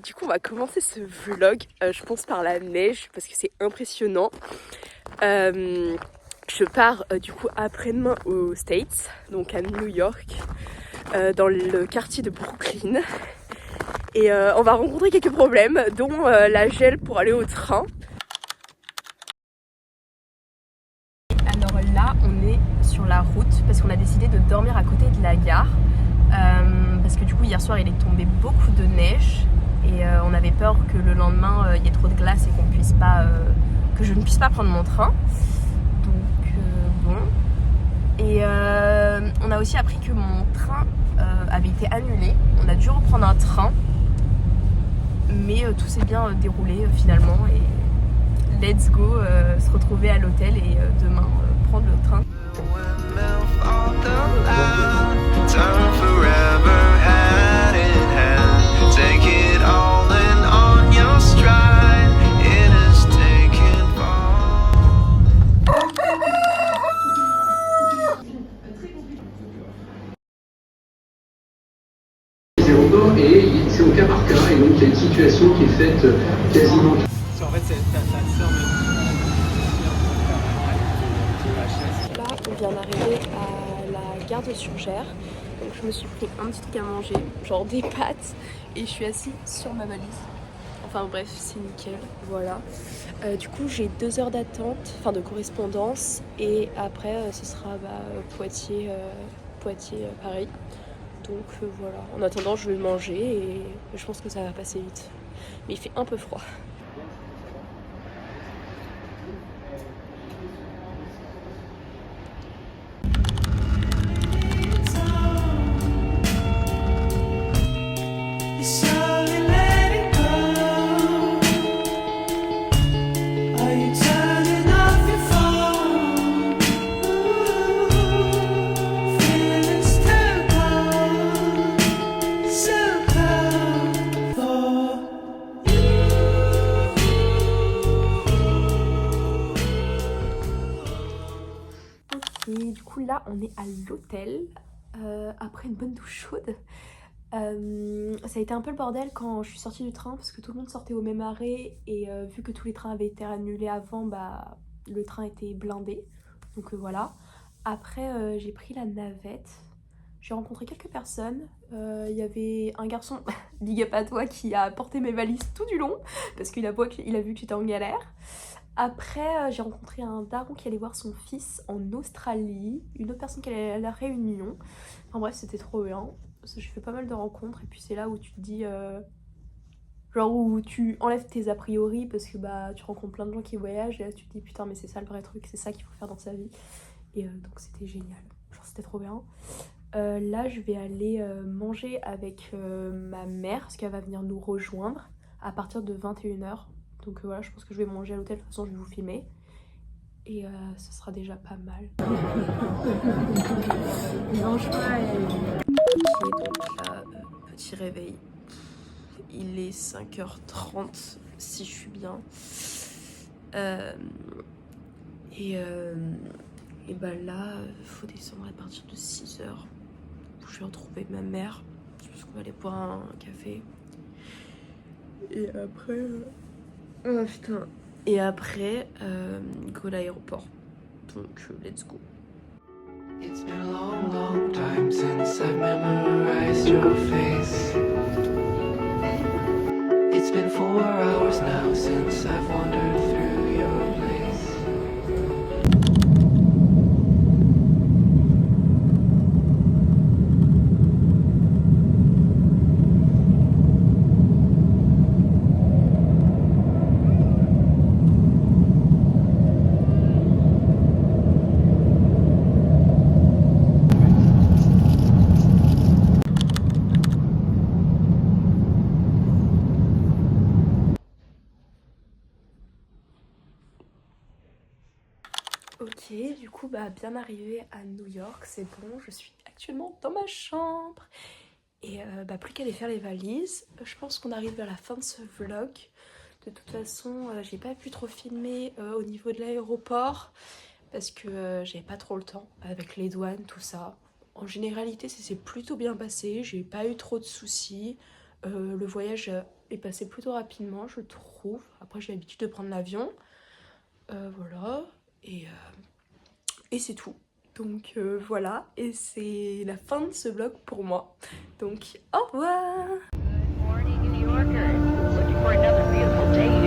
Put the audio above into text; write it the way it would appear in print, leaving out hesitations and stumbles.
Du coup on va commencer ce vlog, je pense par la neige parce que c'est impressionnant. Je pars du coup après-demain aux States, donc à New York, dans le quartier de Brooklyn. Et on va rencontrer quelques problèmes, dont la gel pour aller au train. Alors là on est sur la route parce qu'on a décidé de dormir à côté de la gare. Parce que du coup hier soir il est tombé beaucoup de neige et on avait peur que le lendemain il y ait trop de glace et qu'on puisse pas, que je ne puisse pas prendre mon train. Donc bon. Et on a aussi appris que mon train avait été annulé. On a dû reprendre un train, mais tout s'est bien déroulé finalement. Et let's go se retrouver à l'hôtel et demain prendre le train. Et c'est au cas par cas, et donc il y a une situation qui est faite quasiment. En fait, c'est ta sœur Là, on vient d'arriver à la gare de Surgères. Donc je me suis pris un petit truc à manger, genre des pâtes, et je suis assise sur ma valise. Enfin bref, c'est nickel, voilà. Du coup, j'ai 2 heures d'attente, enfin de correspondance, et après ce sera Poitiers, Paris. Donc voilà, en attendant je vais manger et je pense que ça va passer vite. Mais il fait un peu froid. Et du coup là on est à l'hôtel après une bonne douche chaude. Ça a été un peu le bordel quand je suis sortie du train parce que tout le monde sortait au même arrêt et vu que tous les trains avaient été annulés avant, bah le train était blindé. Donc voilà. Après j'ai pris la navette. J'ai rencontré quelques personnes. Il y avait un garçon, big up à toi, qui a porté mes valises tout du long parce qu'il a vu que j'étais en galère. Après, j'ai rencontré un daron qui allait voir son fils en Australie, une autre personne qui allait à la Réunion. Enfin bref, c'était trop bien. J'ai fait pas mal de rencontres et puis c'est là où tu te dis... genre où tu enlèves tes a priori parce que bah tu rencontres plein de gens qui voyagent et là tu te dis putain mais c'est ça le vrai truc, c'est ça qu'il faut faire dans sa vie. Et donc c'était génial, genre c'était trop bien. Là je vais aller manger avec ma mère parce qu'elle va venir nous rejoindre à partir de 21h. Donc voilà, je pense que je vais manger à l'hôtel, de toute façon je vais vous filmer. Et ce sera déjà pas mal. Ok, donc là, petit réveil. Il est 5h30 si je suis bien. Et bah là, faut descendre à partir de 6h. Je vais retrouver ma mère. Je pense qu'on va aller boire un café. Et après... Oh putain. Et après, go à l'aéroport. Donc, let's go. It's been a long, long time since I've memorized your face. It's been 4 hours now since I've wandered through your place. Ok, du coup, bah, bien arrivé à New York, c'est bon, je suis actuellement dans ma chambre. Et bah, plus qu'à aller faire les valises. Je pense qu'on arrive vers la fin de ce vlog. De toute façon, j'ai pas pu trop filmer au niveau de l'aéroport parce que j'avais pas trop le temps avec les douanes, tout ça. En généralité, ça s'est plutôt bien passé, j'ai pas eu trop de soucis. Le voyage est passé plutôt rapidement, je trouve. Après, j'ai l'habitude de prendre l'avion. Voilà. Et c'est tout. Donc voilà. Et c'est la fin de ce vlog pour moi. Donc au revoir! Morning, New Yorkers. Looking for another beautiful day